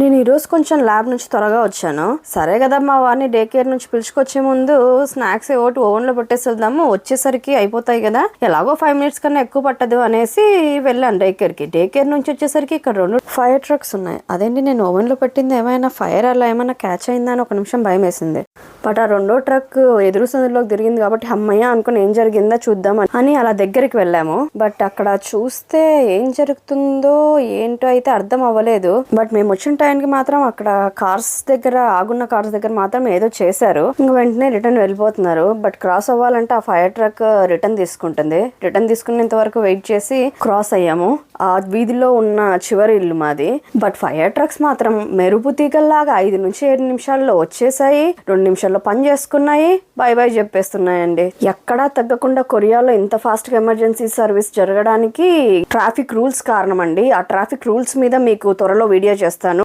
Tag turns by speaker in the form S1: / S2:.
S1: నేను ఈరోజు కొంచెం ల్యాబ్ నుంచి త్వరగా వచ్చాను. సరే కదా మా వారిని డే కేర్ నుంచి పిలుచుకొచ్చే ముందు స్నాక్స్ ఒకటి ఓవెన్లో పెట్టేసి వెళ్దాము, వచ్చేసరికి అయిపోతాయి కదా, ఎలాగో 5 minutes కన్నా ఎక్కువ పట్టదు అనేసి వెళ్ళాను డే కేర్కి. డే కేర్ నుంచి వచ్చేసరికి ఇక్కడ 2 ఫైర్ ట్రక్స్ ఉన్నాయి. అదేంటి నేను ఓవెన్లో పెట్టింది ఏమైనా ఫైర్ అలా ఏమైనా క్యాచ్ అయిందా అని ఒక నిమిషం భయం వేసింది. బట్ ఆ 2వ ట్రక్ ఎదురు సందులోకి తిరిగింది కాబట్టి అమ్మయ్య అనుకుని ఏం జరిగిందా చూద్దాం అని అలా దగ్గరికి వెళ్ళాము. బట్ అక్కడ చూస్తే ఏం జరుగుతుందో ఏంటో అయితే అర్థం అవ్వలేదు. బట్ మేము వచ్చిన టైంకి మాత్రం అక్కడ ఆగున్న కార్స్ దగ్గర మాత్రం ఏదో చేశారు. ఇంక వెంటనే రిటర్న్ వెళ్ళిపోతున్నారు. బట్ క్రాస్ అవ్వాలంటే ఆ ఫైర్ ట్రక్ రిటర్న్ తీసుకుంటుంది. రిటర్న్ తీసుకునేంత వరకు వెయిట్ చేసి క్రాస్ అయ్యాము. ఆ వీధిలో ఉన్న చివరి ఇల్లు మాది. బట్ ఫైర్ ట్రక్స్ మాత్రం మెరుపు తీగల్లాగా 5 నుంచి 7 నిమిషాల్లో వచ్చేసాయి. 2 నిమిషాల్లో పని చేసుకున్నాయి, బై బై చెప్పేస్తున్నాయండి. ఎక్కడా తగ్గకుండా కొరియాలో ఇంత ఫాస్ట్ గా ఎమర్జెన్సీ సర్వీస్ జరగడానికి ట్రాఫిక్ రూల్స్ కారణం అండి. ఆ ట్రాఫిక్ రూల్స్ మీద మీకు త్వరలో వీడియో చేస్తాను.